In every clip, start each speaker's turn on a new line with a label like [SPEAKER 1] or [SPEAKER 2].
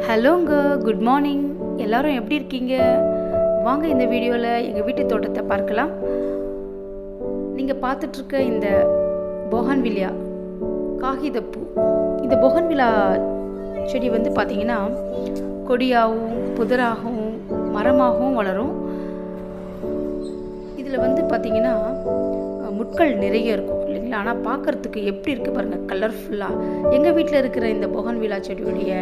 [SPEAKER 1] ஹலோங்க, good morning. எல்லாரும் எப்படி இருக்கீங்க? வாங்க இந்த வீடியோவில் எங்கள் வீட்டு தோட்டத்தை பார்க்கலாம். நீங்கள் பார்த்துட்ருக்க இந்த போகன்வில்லா காகிதப்பூ, இந்த போகன்வில்லா செடி வந்து பார்த்திங்கன்னா கொடியாகவும் புதராகவும் மரமாகவும் வளரும். இதில் வந்து பார்த்திங்கன்னா முட்கள் நிறைய இருக்கும் இல்லைங்களா? ஆனால் பார்க்குறதுக்கு எப்படி இருக்குது பாருங்கள், கலர்ஃபுல்லாக. எங்கள் வீட்டில் இருக்கிற இந்த போகன்வில்லா செடியுடைய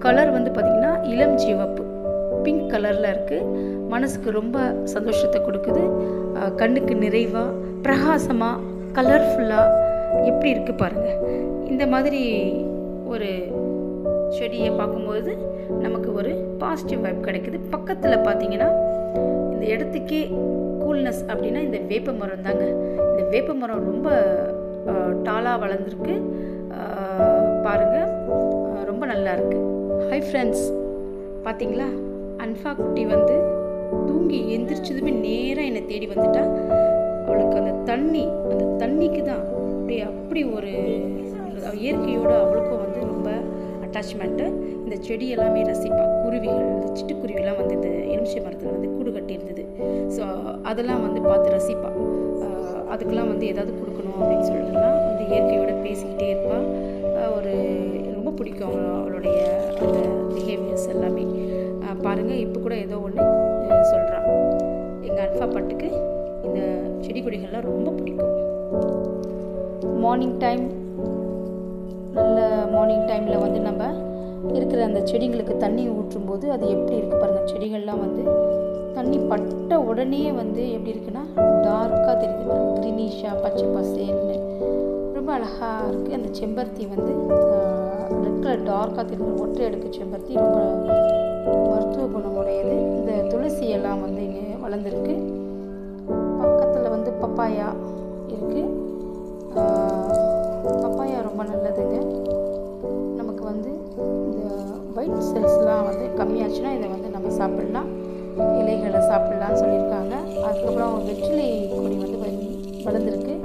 [SPEAKER 1] கலர் வந்து பார்த்திங்கன்னா இளம் சிவப்பு, பிங்க் கலரில் இருக்குது. மனசுக்கு ரொம்ப சந்தோஷத்தை கொடுக்குது. கண்ணுக்கு நிறைவாக பிரகாசமாக கலர்ஃபுல்லாக எப்படி இருக்குது பாருங்கள். இந்த மாதிரி ஒரு செடியை பார்க்கும்போது நமக்கு ஒரு பாசிட்டிவ் வைப் கிடைக்குது. பக்கத்தில் பார்த்திங்கன்னா இந்த இடத்துக்கே கூல்னஸ் அப்படின்னா இந்த வேப்ப மரம் தாங்க. இந்த வேப்ப மரம் ரொம்ப டாலாக வளர்ந்துருக்கு பாருங்கள், ரொம்ப நல்லா இருக்குது. ஹாய் ஃப்ரெண்ட்ஸ், பார்த்தீங்களா? அன்ஃபா குட்டி வந்து தூங்கி எந்திரிச்சதுமே நேராக என்னை தேடி வந்துட்டா. அவளுக்கு அந்த தண்ணிக்கு தான் அப்படி ஒரு இயற்கையோடு அவளுக்கும் வந்து ரொம்ப அட்டாச்மெண்ட்டு. இந்த செடி எல்லாமே ரசிப்பா. குருவிகள், இந்த சிட்டுக்குருவிலாம் வந்து இந்த எலுமிச்சை மரத்தில் வந்து கூடு கட்டியிருந்தது. ஸோ அதெல்லாம் வந்து பார்த்து ரசிப்பா. அதுக்கெலாம் வந்து ஏதாவது கொடுக்கணும் அப்படின்னு சொல்லிட்டுலாம் வந்து இயற்கையோடு பேசிக்கிட்டே இருப்பாள். ஒரு ரொம்ப பிடிக்கும் அவளுடைய அந்த பிஹேவியர்ஸ் எல்லாமே. பாருங்கள், இப்போ கூட ஏதோ ஒன்று சொல்கிறான். எங்கள் அன்ஃபா பட்டுக்கு இந்த செடி கொடிகள்லாம் ரொம்ப பிடிக்கும். மார்னிங் டைம், நல்ல மார்னிங் டைமில் வந்து நம்ம இருக்கிற அந்த செடிங்களுக்கு தண்ணி ஊற்றும்போது அது எப்படி இருக்குது பாருங்கள். செடிகள்லாம் வந்து தண்ணி பட்ட உடனே வந்து எப்படி இருக்குன்னா டார்க்காக தெரியுது பாருங்கள், க்ரீனிஷாக பச்சை பசேல்னு ரொம்ப அழகாக இருக்குது. அந்த செம்பருத்தி வந்து ரெட் கலர் டார்க்காக தெரியுது. ஒற்றை அடுக்கு செம்பருத்தி ரொம்ப மருத்துவ குணமுடையது. இந்த துளசி எல்லாம் வந்து இங்கே வளர்ந்துருக்கு. பக்கத்தில் வந்து பப்பாயா இருக்குது. பப்பாயா ரொம்ப நல்லதுங்க. நமக்கு வந்து இந்த ஒயிட் செல்ஸ்லாம் வந்து கம்மியாச்சுன்னா இதை வந்து நம்ம சாப்பிட்லாம், இலைகளை சாப்பிட்லான்னு சொல்லியிருக்காங்க. அதுக்கப்புறம் வெற்றிலை கொடி வந்து வளர்ந்துருக்கு,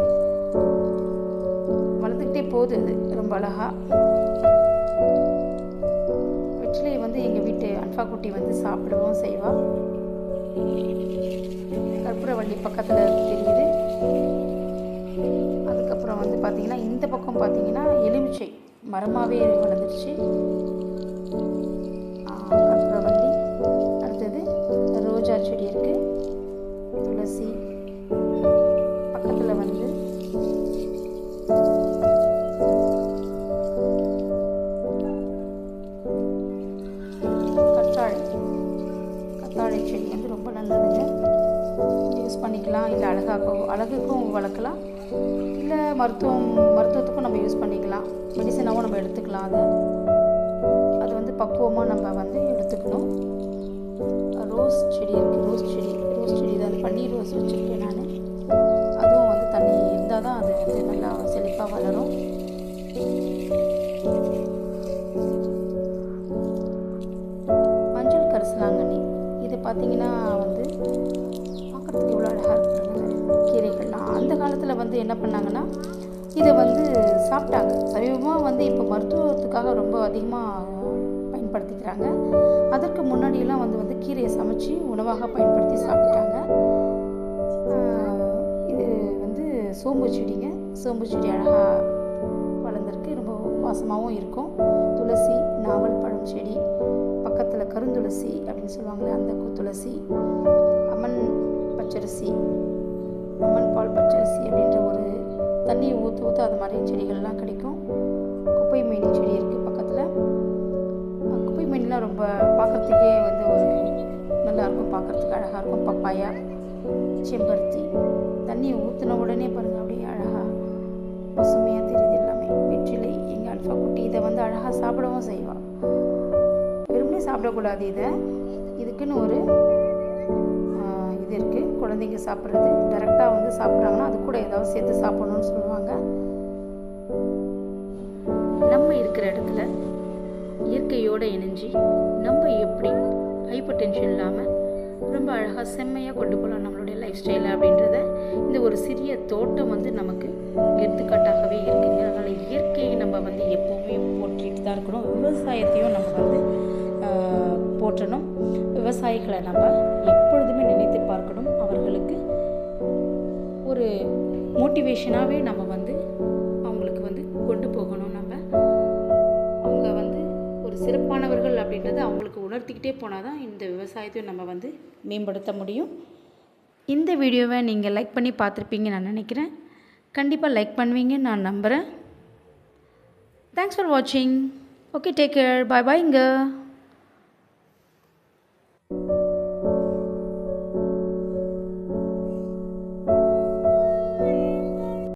[SPEAKER 1] வளர்ந்துக்கிட்டே போகுது. அது ரொம்ப அழகாக. வெற்றிலை வந்து எங்கள் வீட்டு அன்ஃபா குட்டி வந்து சாப்பிடவும் செய்வாள். கற்பூரவள்ளி பக்கத்தில் தெரியுது. அதுக்கப்புறம் வந்து பார்த்திங்கன்னா இந்த பக்கம் பார்த்திங்கன்னா எலுமிச்சை மரமாகவே வளர்ந்துருச்சு. கற்பூரவள்ளி, அடுத்தது ரோஜா செடி இருக்குது, துளசி, பக்கத்தில் வந்து கத்தாழை செடி வந்து ரொம்ப நல்லதுங்க. யூஸ் பண்ணிக்கலாம். இல்லை அழகுக்கும் வளர்க்கலாம், இல்லை மருத்துவத்துக்கும் நம்ம யூஸ் பண்ணிக்கலாம். மெடிசனாகவும் நம்ம எடுத்துக்கலாம். அது வந்து பக்குவமாக நம்ம வந்து எடுத்துக்கணும். ரோஸ் செடி இருக்குது. ரோஸ் செடி தான், பன்னீர் ரோஸ் வச்சுருக்கேன் நான். அதுவும் வந்து தண்ணி இருந்தால் தான் அது வந்து நல்லா செழிப்பாக வளரும். மஞ்சள் கரிசலாங்கண்ணி, இது பார்த்திங்கன்னா வந்து பார்க்குறதுக்கு எவ்வளோ அழகாக இருக்குங்க. கீரைகள்லாம் அந்த காலத்தில் வந்து என்ன பண்ணாங்கன்னா இதை வந்து சாப்பிட்டாங்க. சமீபமாக வந்து இப்போ மருத்துவத்துக்காக ரொம்ப அதிகமாக பயன்படுத்திக்கிறாங்க. அதற்கு முன்னாடியெல்லாம் வந்து கீரையை சமைச்சு உணவாக பயன்படுத்தி சாப்பிட்டாங்க. இது வந்து சோம்பு செடிங்க. சோம்பு செடி அழகாக வளர்ந்துருக்கு, ரொம்ப வாசமாகவும் இருக்கும். துளசி, நாவல் பழம் செடி, பக்கத்தில் கருந்துளசி அப்படின்னு சொல்லுவாங்களே அந்த துளசி, அம்மன் பச்சரிசி, அம்மன் பால் பச்சரிசி அப்படின்ற ஒரு தண்ணி ஊற்று அது மாதிரி செடிகள்லாம் கிடைக்கும். குப்பை மேனி செடி இருக்குது பக்கத்தில். குப்பை மேனிலாம் ரொம்ப பார்க்குறதுக்கே வந்து ஒரு நல்லாயிருக்கும், பார்க்குறதுக்கு அழகாக இருக்கும். பப்பாயா, செம்பருத்தி, தண்ணி ஊற்றின உடனே பாருங்கள் அப்படியே அழகாக பசுமையாக தெரியுது எல்லாமே. வெற்றிலை, எங்கள் அன்ஃபா குட்டி இதை வந்து அழகாக சாப்பிடவும் செய்வாள். வெறுமனே சாப்பிடக்கூடாது, இதுக்குன்னு ஒரு இது இருக்குது. குழந்தைங்க சாப்பிட்றது டைரெக்டாக வந்து சாப்பிட்றாங்கன்னா அது கூட ஏதாவது சேர்த்து சாப்பிடணும்னு சொல்லுவாங்க. நம்ம இருக்கிற இடத்துல இயற்கையோடு இணைஞ்சி நம்ம எப்படி ஹைப்பர் டென்ஷன் இல்லாமல் ரொம்ப அழகாக செம்மையாக கொண்டு போகலாம் நம்மளுடைய லைஃப் ஸ்டைலை அப்படின்றத இந்த ஒரு சிறிய தோட்டம் வந்து நமக்கு எடுத்துக்காட்டாகவே இருக்குங்க. அதனால் இயற்கையை நம்ம வந்து எப்போவுமே போற்றிட்டு தான் இருக்கணும். விவசாயத்தையும் நம்ம வந்து போற்றணும். விவசாயிகளை நம்ம எப்பொழுதுமே நினைத்து பார்க்கணும். அவர்களுக்கு ஒரு மோட்டிவேஷனாகவே நம்ம வந்து அவங்களுக்கு வந்து கொண்டு போகணும். நம்ம அவங்க வந்து ஒரு சிறப்பானவர்கள் அப்படின்றத அவங்களுக்கு உணர்த்திக்கிட்டே போனால் தான் இந்த விவசாயத்தையும் நம்ம வந்து மேம்படுத்த முடியும். இந்த வீடியோவை நீங்கள் லைக் பண்ணி பார்த்துருப்பீங்கன்னு நான் நினைக்கிறேன். கண்டிப்பாக லைக் பண்ணுவீங்கன்னு நான் நம்புகிறேன். தேங்க்ஸ் ஃபார் வாட்சிங். Okay, take care. பாய் பாய்ங்க.